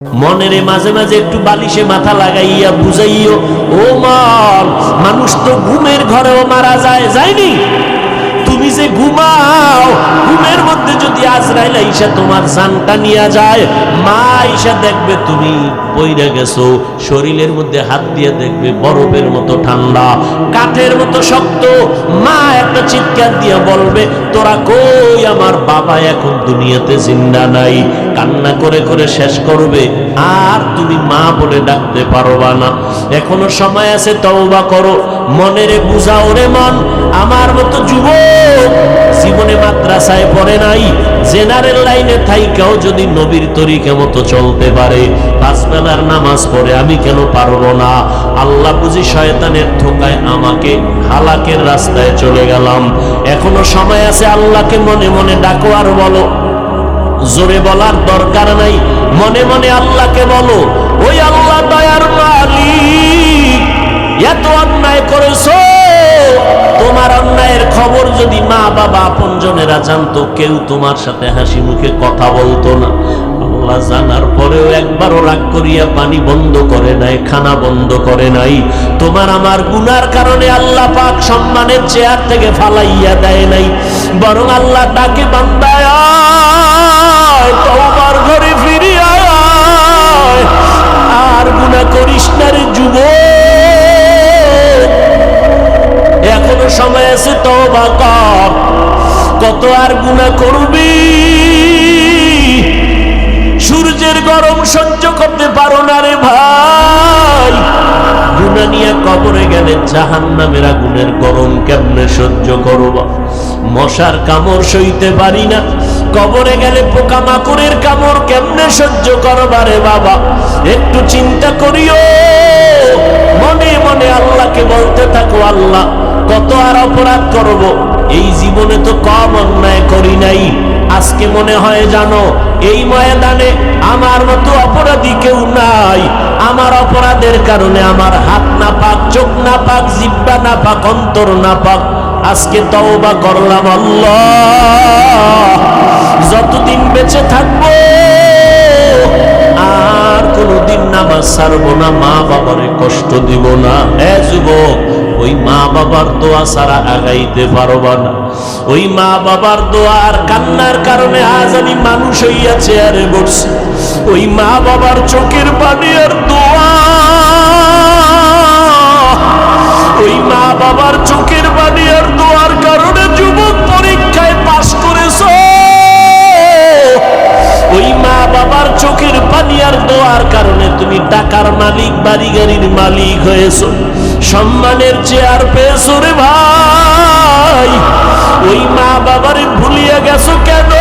মনের মাঝে মাঝে একটু বালিশে মাথা লাগাইয়া বুঝাইও, ও মন, মানুষ তো ঘুমের ঘরেও মারা যায়, যায়নি? তুমি যে ঘুমাও, ঘুমের মধ্যে যদি আজরাইল আইসা তোমার জানটা নিয়ে যায়, মা আইসা দেখবে তুমি পইরা গেছো, শরীরের মধ্যে হাত দিয়ে দেখবে বরফের মতো ঠান্ডা, কাঠের মতো শক্ত। মা একটা চিৎকার দিয়ে বলবে, তোরা কই? আমার বাবা এখন দুনিয়াতে জিন্দা নাই। কান্না করে করে শেষ করবে, আর তুমি মা বলে ডাকতে পারবা না। এখনো সময় আছে, তওবা করো, মনেরে বুঝাও রে মন। আমার মতো যুবক জীবনে মাদ্রাসায় পড়ে নাই, জেনারেল লাইনে থাইকাও যদি নবীর তরিকা মতো চলতে পারে, পাঁচ বেলার নামাজ পড়ে, আমি কেন পারবো না? আল্লাহ বুঝি শয়তানের ধোকায় আমাকে হালাকের রাস্তায় চলে গেলাম। এখনো সময় আছে, আল্লাহকে মনে মনে ডাকো আর বলো। জোরে বলার দরকার নাই, মনে মনে আল্লাহকে বলো, ওই আল্লাহ দয়ার মালিক, এত অন্যায় করেছো, তোমার অন্যায়ের খবর যদি মা বাবা আপনজনেরা জানতো, কেউ তোমার সাথে হাসি মুখে কথা বলতো না। আল্লাহ জানার পরেও একবারও রাগ করিয়া পানি বন্ধ করে নাই, খানা বন্ধ করে নাই। তোমার আমার গুনার কারণে আল্লাহ পাক সম্মানের চেয়ার থেকে ফালাইয়া দেয় নাই, বরং আল্লাহ ডাকে, বান্দায় তওবার ঘরে ফিরে আয়, আর গুনাহ করিস না রে যুবক, এখনো সময় আছে, তওবা কর। কত আর গুনাহ করবি? সূর্যের গরম সহ্য করতে পারো না রে ভাই, গুনাহ নিয়ে কবরে গেলে জাহান্নামের আগুনের গরম কেমনে সহ্য করবা? মশার কামড় সইতে পারি না, কবরে গেলে পোকামাকড়ের কামড় কেমনে সহ্য করবা রে বাবা? একটু চিন্তা করিও, মনে মনে আল্লাহকে বলতে থাকো, আল্লাহ কত আর অপরাধ করব, এই জীবনে তো কম অন্যায় করি নাই। আজকে মনে হয় জানো, এই ময়দানে আমার মতো অপরাধী কেউ নাই। আমার অপরাধের কারণে আমার হাত না পাক, চোখ না পাক, জিহ্বা না পাক, অন্তর না পাক। আজকে তওবা করলাম, আল্লাহ যতদিন বেঁচে থাকবো আর কোনদিন নামাজ ছাড়বো না, মা বাবারে কষ্ট দিব না। এ যুবক, ওই মা বাবার দোয়া ছাড়া আগাইতে পারবা না। ওই মা বাবার দোয়ার কান্নার কারণে আজ আমি মানুষ হইয়া চেয়ারে বসছি। ওই মা বাবার চোখের পানি আর দোয়া, ওই মা বাবার চোখের পানি আর দোয়ার কারণে যুবক পরীক্ষায় পাস করেছো। ওই মা বাবার চোখের পানি আর দোয়ার কারণে তুমি টাকার মালিক, বাড়ি গাড়ির মালিক হয়েছো, সম্মানের চেয়ার পেয়েছো রে ভাই। ওই মা বাবারে ভুলিয়ে গেছো কেন?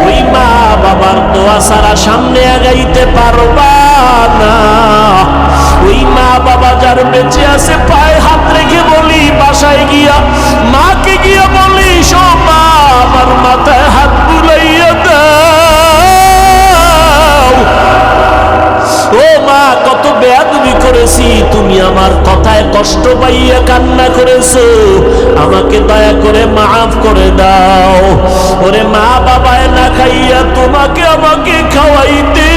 ওই মা বাবার দোয়া ছাড়া সামনে আগাইতে পারবা না। ওই মা বাবা যার বেঁচে আছে, পায়ে হাত রেখে বলি, বাসায় গিয়া মাকে গিয়া বলি, সো মা, আমার মাথায় হাত বুলাইয়া দাও। ও মা, কত বেয়াদবি করেছি, তুমি আমার কথায় কষ্ট পাইয়া কান্না করেছো, আমাকে দয়া করে মাফ করে দাও। ওরে মা বাবায় না খাইয়া তোমাকে আমাকে খাওয়াইতে,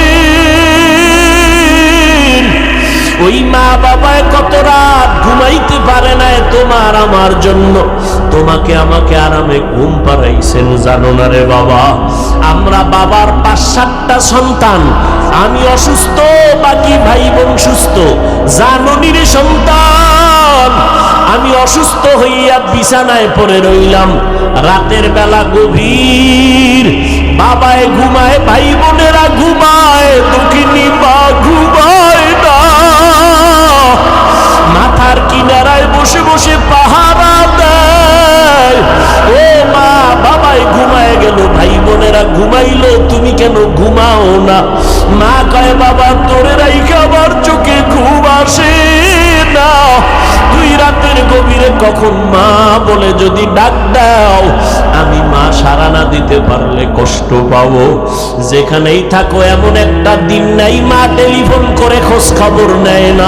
ওই মা বাবায় কত রাত ঘুমাইতে পারে না তোমার আমার জন্য, তোমাকে আমাকে আরামে ঘুম পাড়াইছেন, জানো না রে বাবা? আমরা বাবার ৫-৭টা সন্তান, আমি অসুস্থ, বাকি ভাই বোন সুস্থ। জাননি রে সন্তান, আমি অসুস্থ হইয়া বিছানায় পড়ে রইলাম, রাতের বেলা গভীর, বাবায় ঘুমায়, ভাই বোনেরা ঘুমায়, দুঃখিনী মা ঘুমায় না। মাথার কিনারায় বসে বসে পাহারা দেয়। ও মা, বাবাই ঘুমায় গেল, ভাই বোনেরা ঘুমাইলো, তুমি কেন ঘুমাও না? মা কয়, বাবা তোরে রাইখা আমার চোখে ঘুম আসে না। তুই রাতের গভীরে কখন মা বলে যদি ডাক দাও, আমি মা সাড়া না দিতে পারলে কষ্ট পাবো। যেখানেই থাকো, এমন একটা দিন নাই মা টেলিফোন করে খোঁজ খবর নেয় না।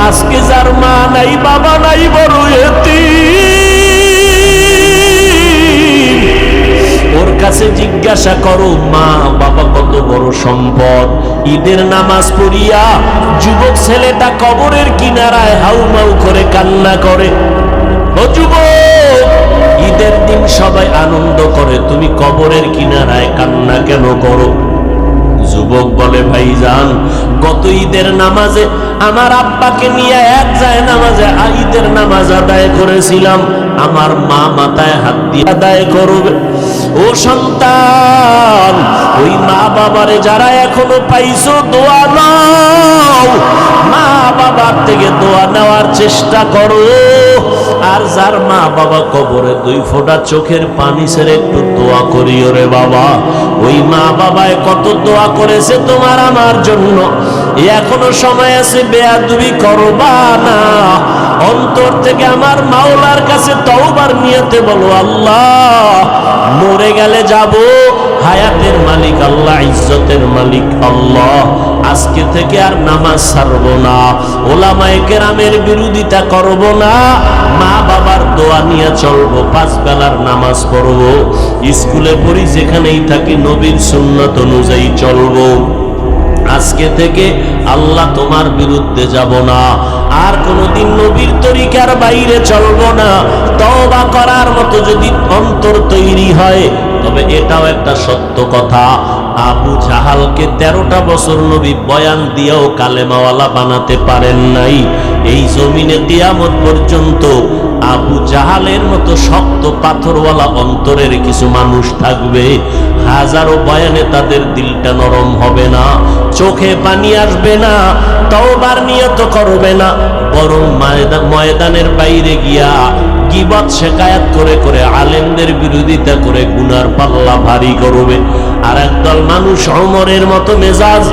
আজকে যার মা নাই, বাবা নাই, বড় এতিম, ওর কাছে জিজ্ঞাসা করো, মা বাবা কত বড় সম্পদ। ঈদের নামাজ পড়িয়া যুবক ছেলেটা কবরের কিনারায় হাউমাউ করে কান্না করে। ও যুবক, ঈদের দিন সবাই আনন্দ করে, তুমি কবরের কিনারায় কান্না কেন করো? যুবক বলে, ভাইজান, গত ঈদের নামাজে আমার আব্বাকে নিয়ে এক যায় নামাজে ঈদের নামাজ আদায় করেছিলাম, আমার মা মাথায় হাত দিয়ে আদায় করবে। ও সন্তান, ওই মা বাবারে যারা এখনো পাইছো, দোয়া নাও, মা বাবার থেকে দোয়া নেওয়ার চেষ্টা করো। আর যার মা বাবা কবরে, 2 ফোঁটা চোখের পানি ছেড়ে একটু দোয়া করিও রে বাবা। ওই মা বাবায় কত দোয়া করেছে তোমার আমার জন্য, এখনো সময় আছে, বেয়াদবি করবা না। অন্তর থেকে আমার মাওলার কাছে তওবার নিয়তে বলো, আল্লাহ, মরে গেলে যাব, হায়াতের মালিক আল্লাহ, ইজ্জতের মালিক আল্লাহ, আজকে থেকে আর নামাজ ছাড়ব না, ওলামায়ে কেরামের বিরোধিতা করব না, মা বাবার দোয়া নিয়ে চলবো, 5 বেলার নামাজ পড়ব, স্কুলে পড়ি, যেখানেই থাকি নবীর সুন্নাত অনুযায়ী চলবো। আজকে থেকে আল্লাহ তোমার বিরুদ্ধে যাব না, আর কোনোদিন নবীর তরিকার বাইরে চলবো না। তওবা করার মতো যদি অন্তর তৈরি হয়, তবে এটাও একটা সত্য কথা, আবু জাহালকে 13টা বছর নবী বয়ান দিয়েও কালেমাওয়ালা বানাতে পারেন নাই। এই জমিনে কিয়ামত পর্যন্ত আবু জাহালের মতো শক্ত পাথরওয়ালা অন্তরের কিছু মানুষ থাকবে, হাজারো বয়ানে তাদের দিলটা নরম হবে না, চোখে পানি আসবে না, তওবার নিয়ত করবে না, বরং ময়দানের বাইরে গিয়া গীবত শিকায়াত করে করে আলেমদের বিরোধিতা করে গুনার পাল্লা ভারী করবে। আর একদল মানুষ ওমরের মতো মেজাজ,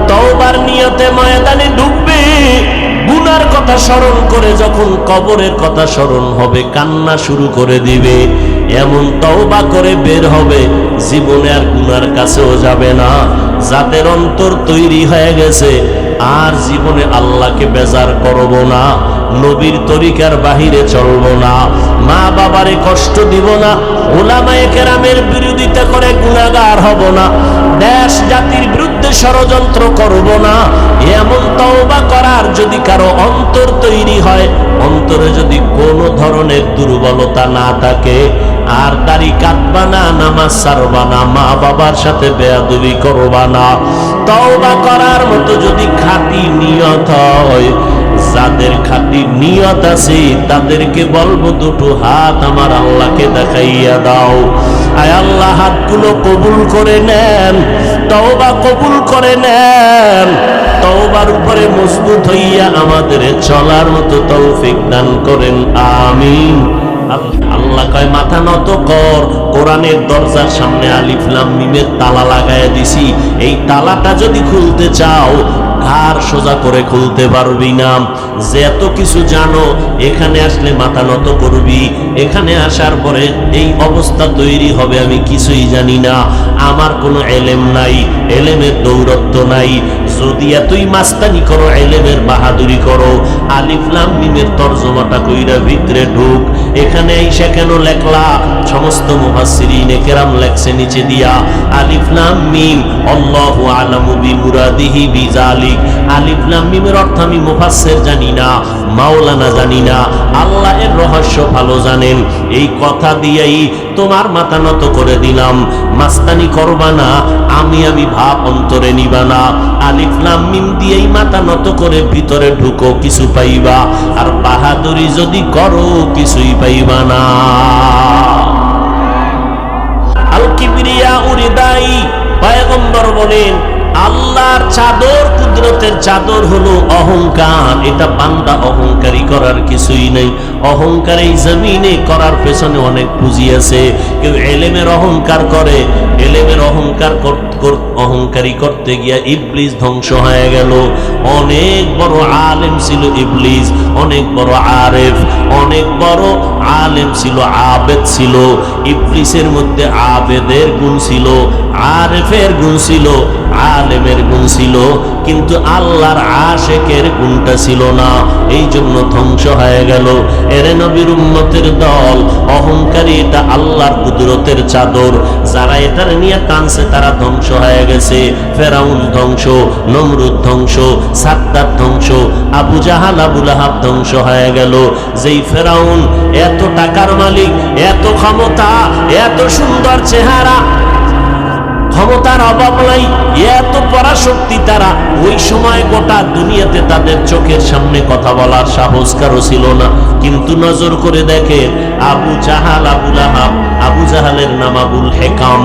তওবার নিয়তে ময়দানে ঢুকবে, গুনার কথা স্মরণ করে যখন কবরের কথা স্মরণ হবে কান্না শুরু করে দিবে। এমন তওবা করে বের হবে, জীবনে আর গুনার কাছেও যাবে না। যাদের অন্তর তৈরি হয়ে গেছে, আর জীবনে আল্লাহকে বেজার করব না, নবীর তরিকার বাহিরে চলব না, মা বাবারে কষ্ট দিব না, উলামায়ে কেরামের বিরোধিতা করে গুনাহগার হব না, দেশ জাতির বিরুদ্ধে ষড়যন্ত্র করব না। এমন তওবা করার যদি কারো অন্তর তৈরি হয়, অন্তরে যদি কোনো ধরনের দুর্বলতা না থাকে, আর দাড়ি কাটবা না, নামাজ ছাড়বা না, মা বাবার সাথে বেয়াদবি করবা না, তওবা করার মতো যদি খাঁটি নিয়ত হয়, যাদের খাঁটি নিয়ত আছে তাদেরকে বলবো, 2টো হাত আমার আল্লাহকে দেখাইয়া দাও। আয় আল্লাহ, হাতগুলো কবুল করে নেন, তওবা কবুল করে নেন, তওবার উপরে মজবুত হইয়া আমাদের চলার মতো তৌফিক দান করেন, আমিন। আল্লাহ কয়, মাথা নত কর, কোরআনের দরজার সামনে আলিফ লাম মিমের তালা লাগায়া দিছি, এই তালাটা যদি খুলতে চাও ঘাড় সোজা করে খুলতে পারবি না। যে এত কিছু জানো, এখানে আসলে মাথা নত করবি, এখানে আসার পরে এই অবস্থা তৈরি হবে, আমি কিছুই জানি না, আমার কোনো এলেম নাই, এলেমের দৌরত্ব নাই। যদি এতই মাস্তানি করো, এলেমের বাহাদুরি করো, আলিফ লাম মিমের তরজমাটা কইরা ভিতরে ঢুক। এখানে আইসা কেন লেখলা? সমস্ত মুফাসসিরিনে কেরাম লেখছে নিচে দিয়া, আলিফ লাম মিম আল্লাহু আলামু বিমুরাদিহি বিযালিক। আলিফ লাম মিমের অর্থ আমি মুফাসসির জানি না, মাওলানা জানি না, আল্লাহ এর রহস্য ভালো জানেন। এই কথা দিয়েই তোমার মাথা নত করে দিলাম, মাস্তানি করবা না, আমি ভাব অন্তরে নিবা না। আলিফ লাম মিম দিয়েই মাথা নত করে ভিতরে ঢুকো, কিছু পাইবা, আর বাহাদুরি যদি করো কিছুই পাইবা না। আল কিবরিয়া উরিদাই, পয়গম্বর বলেন, আল্লাহর চাদর, কুদরতের চাদর হলো অহংকার। এটা বান্দা অহংকারী করার কিছুই নেই। অহংকার এই জমিনে করার পেছনে অনেক পুঁজি আছে। কেউ এলেমের অহংকার করে, এলেমের অহংকারী করতে গিয়া ইবলিস ধ্বংস হয়ে গেল। অনেক বড় আলেম ছিল ইবলিস, অনেক বড় আরেফ, অনেক বড় আলেম ছিল, আবেদ ছিল। ইবলিসের মধ্যে আবেদের গুণ ছিল, আরেফের গুণ ছিল, আলেমের গুণ ছিল, কিন্তু আল্লাহর আশেকের গুণটা ছিল না, এই জন্য ধ্বংস হয়ে গেল। এরে নবীর উম্মতের দল, অহংকারী এটা আল্লাহর কুদরতের চাদর, যারা এটার নিয়ে টানছে তারা ধ্বংস হয়ে গেছে। ফেরাউন ধ্বংস, নমরুদ ধ্বংস, সাদ্দাত ধ্বংস, আবু জাহাল আবু লাহাব ধ্বংস হয়ে গেল। যেই ফেরাউন এত টাকার মালিক, এত ক্ষমতা, এত সুন্দর চেহারা, ক্ষমতার অভাব নাই, এত পরাশক্তি, তারা ওই সময় গোটা দুনিয়াতে তাদের চোখের সামনে কথা বলার সাহস কারো ছিল না। কিন্তু নজর করে দেখেন আবু জাহাল আবু লাহাব, আবু জাহালের নাম আবুল হেকাম,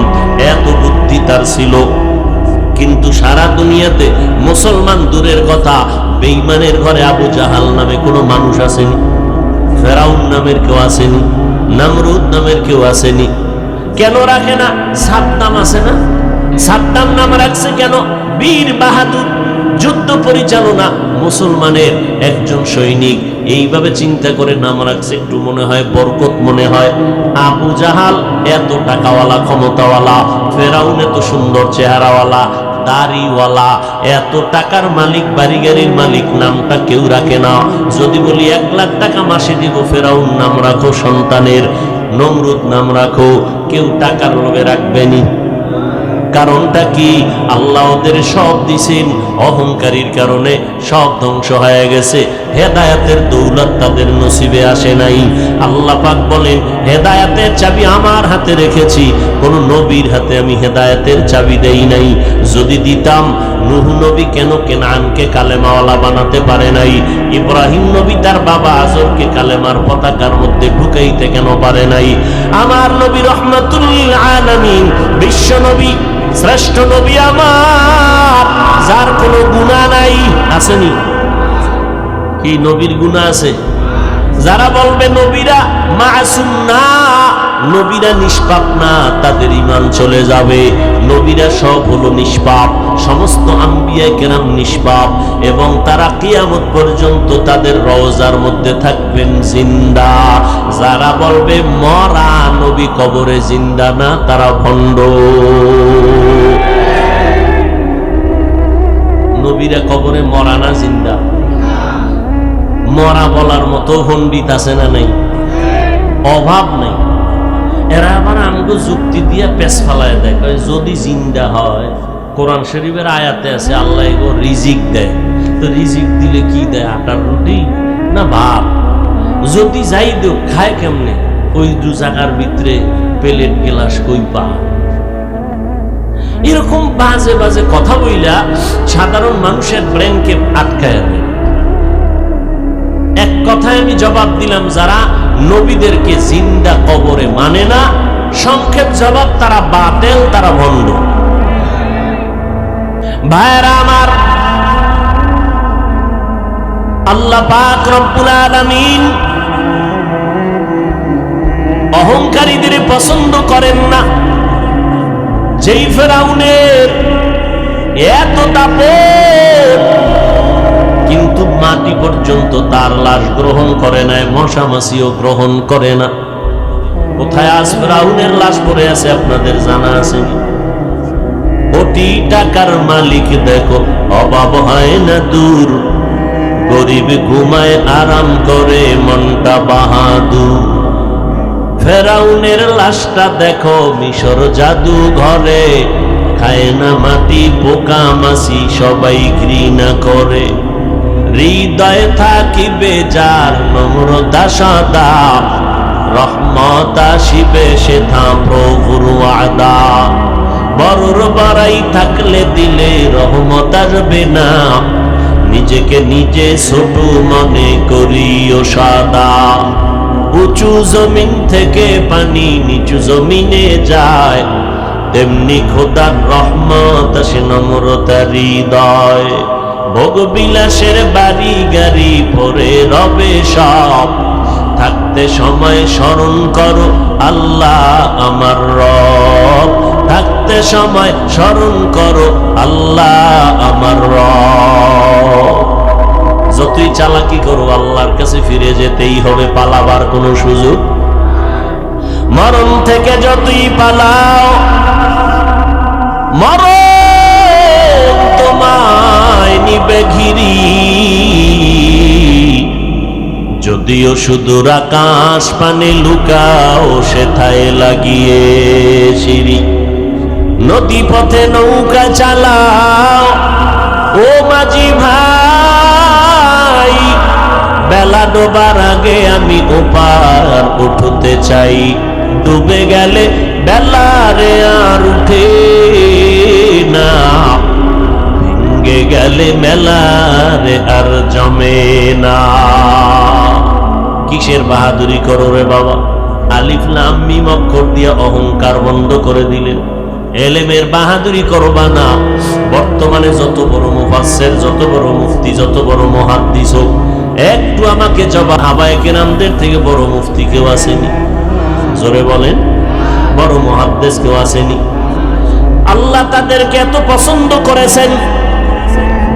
এত বুদ্ধি তার ছিল, কিন্তু সারা দুনিয়াতে মুসলমান দূরের কথা, বেঈমানের ঘরে আবু জাহাল নামে কোনো মানুষ আসেনি, ফেরাউন নামের কেউ আসেনি, নমরুদ নামের কেউ আসেনি। কেন রাখে না? সাদ্দাম আছে না, সাদ্দাম নাম রাখছে কেন? বীর বাহাদুর, যুদ্ধ পরিচালনা, মুসলমানের একজন সৈনিক, এইভাবে চিন্তা করে নাম রাখছে, একটু মনে হয় বরকত মনে হয়। আবু জাহাল এত টাকাওয়ালা, ক্ষমতাওয়ালা, ফেরাউন এত সুন্দর চেহারাওয়ালা, দাড়িওয়ালা, এত টাকার মালিক, বাড়ি গাড়ির মালিক, নামটা কেউ রাখে না। যদি বলি 1 লাখ টাকা মাসে দিব, ফেরাউন নাম রাখো সন্তানের, নমরুদ নাম রাখো, কেউ টাকার লোভে রাখবেনি। কারণটা কি? আল্লাহ ওদের সব দিছেন, অহংকারীর কারণে সব ধ্বংস হয়ে গেছে। হেদায়েতের দৌলত তাদের নসিবে আসে নাই। আল্লাহ পাক বলেন, হেদায়েতের চাবি আমার হাতে রেখেছি, কোন নবীর হাতে আমি হেদায়েতের চাবি দেই নাই। যদি দিতাম, নূহ নবী কেন কেনানকে কালেমাওয়ালা বানাতে পারে নাই? ইব্রাহিম নবী তার বাবা আজরকে কালেমার পতাকার মধ্যে ঢুকাইতে কেন পারে নাই? আমার নবী রহমাতুল লিল আলামিন, বিশ্ব নবী, শ্রেষ্ঠ নবী আমার, যার কোনো গুনাহ নাই, আসেনি? কি নবীর গুনাহ আছে? যারা বলবে নবীরা মাসুম না, নবীরা নিষ্পাপ না, তাদের ঈমান চলে যাবে। নবীরা সব হলো নিষ্পাপ, সমস্ত আম্বিয়া কেরাম নিষ্পাপ, এবং তারা কিয়ামত পর্যন্ত তাদের রওজার মধ্যে থাকবেন জিন্দা। যারা বলবে মরা নবী কবরে জিন্দা না, তারা ভণ্ড। নবীরা কবরে মরা না জিন্দা? মরা বলার মতো পণ্ডিত আছে না নাই? অভাব নাই। এরা আবার আমগো যুক্তি দিয়ে পেছ ফালায় দেয়, যদি জিন্দা হয়, কোরআন শরীফের আয়াতে আছে আল্লাহ এগো রিজিক দেয়, তো রিজিক দিলে কি দেয়? আটার রুটি না ভাত? যদি যাই দেও, খায় কেমনে? ওই 2 জায়গার ভিতরে প্লেট গ্লাস কই পা? এরকম বাজে বাজে কথা বইলা সাধারণ মানুষের ব্রেনকে আটকায় দেয়। এক কথায় আমি জবাব দিলাম, যারা নবীদেরকে জিন্দা কবরে মানে না, সংক্ষেপ জবাব, তারা বাতেল, তারা ভণ্ড। ভাইরা আমার, আল্লাহ পাক রব্বুল আলামিন অহংকারীদের পছন্দ করেন না। যেই ফেরাউনের এত দাপট, কিন্তু মাটি পর্যন্ত তার লাশ গ্রহণ করে নাই, মশা মাছিও গ্রহণ করে না। কোথায় আজ ফেরাউনের লাশ পড়ে আছে আপনাদের জানা আছে? কোটি টাকার মালিক দেখো, অভাব হয় না দূর, গরিব ঘুমায় আরাম করে মনটা বাহাদুর। ফেরাউনের লাশটা দেখো মিশর জাদু ঘরে, খায় না মাটি, পোকা মাছি সবাই ঘৃণা করে। হৃদয়ে থাকিবে যার নম্রতা সদা, রহমত আসিবে সেথা প্রভুর ওয়াদা। বড়র বাড়াই থাকলে দিলে রহমত আসবে না, নিজেকে নিজে ছোট মনে করিও সাদা। উঁচু জমিন থেকে পানি নিচু জমিনে যায়, তেমনি খোদার রহমত আসে নম্রতার হৃদয়। ভোগ বিলাসের বাড়ি গাড়ি পরে রবে সব, থাকতে সময় স্মরণ করো আল্লাহ আমার রব। থাকতে সময় স্মরণ করো আল্লাহ আমার রব। যতই চালাকি করো, আল্লাহর কাছে ফিরে যেতেই হবে, পালাবার কোনো সুযোগ। মরণ থেকে যতই পালাও, মরণ তোমার যদিও সুদূর আকাশ পানে লুকাও সেথায় লাগিয়ে সিঁড়ি, নদী পথে নৌকা চালাও ও মাঝি ভাই, বেলা ডোবার আগে আমি ওপার উঠতে চাই, ডুবে গেলে বেলারে আর উঠে না, ভেঙ্গে গেলে মেলারে আর জমে না। কিসের বাহাদুরি করো রে বাবা? আলিফ লাম মিম অক্ষর দিয়ে অহংকার বন্ধ করে দিলেন। এলেমের বাহাদুরি করবা না। বর্তমানে যত বড় মুফাসসির, যত বড় মুফতি, যত বড় মুহাদ্দিস হোক, একটু আমাকে জবাব, সাহাবায়ে কেরামদের থেকে বড় মুফতি কেউ আসেনি? জোরে বলেন, বড় মুহাদ্দিস কেউ আসেনি? আল্লাহ তাদেরকে এত পছন্দ করেছেন,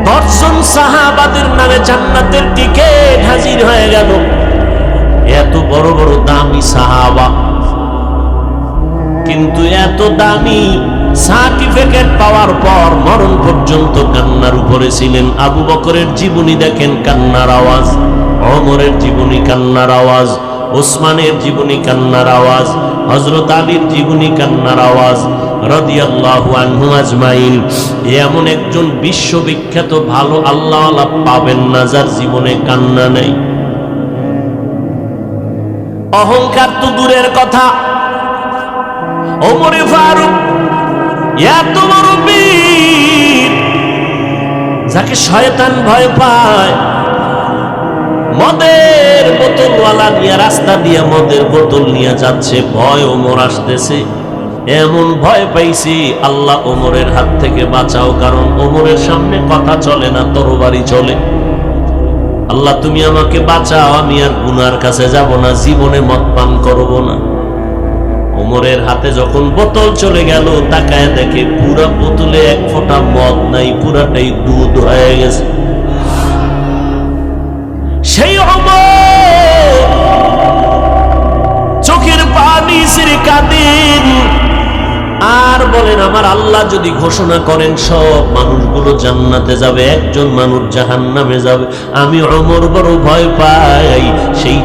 10 জন সাহাবাদের নামে জান্নাতের টিকেট হাজির হয়ে গেল। এত বড় বড় দামি সাহাবা, কিন্তু এত দামি সার্টিফিকেট পাওয়ার পর মরণ পর্যন্ত কান্নার উপরে ছিলেন। আবু বকরের জীবনী দেখেন, কান্নার আওয়াজ। ওমরের জীবনী, কান্নার আওয়াজ। ওসমানের জীবনী, কান্নার আওয়াজ। হযরত আলীর জীবনী, কান্নার আওয়াজ। রাদিয়াল্লাহু আনহু আজমাইন। এমন একজন বিশ্ববিখ্যাত ভালো আল্লাহওয়ালা পাবেন না যার জীবনে কান্না নেই। অহংকার তো দূরের কথা, ওমরে ফারুক এত বড় বীর, যাকে শয়তান ভয় পায়, মদের বোতলওয়ালা নিয়ে রাস্তা দিয়ে মদের বোতল নিয়ে যাচ্ছে, ভয় ওমর আসতেছে, এমন ভয় পাইছি, আল্লাহ ওমরের হাত থেকে বাঁচাও, কারণ ওমরের সামনে কথা চলে না, তরবারি চলে। আল্লাহ তুমি আমাকে বাঁচাও, আমি আর গুনার কাছে যাব না, জীবনে মদ পান করব না। ওমরের হাতে যখন বোতল চলে গেল, তাকায় দেখে পুরা বোতলে এক ফোঁটা মদ নাই, পুরাটাই দুধ হয়ে গেছে। সেই ওমর চোখের পানি ছেড়ে কাঁদেন আর বলেন, আমার আল্লাহ যদি ঘোষণা করেন সব মানুষগুলো জান্নাতে যাবে, একজন মানুষ জাহান্নামে যাবে, আমি ওমর বড় ভয় পাই। সেই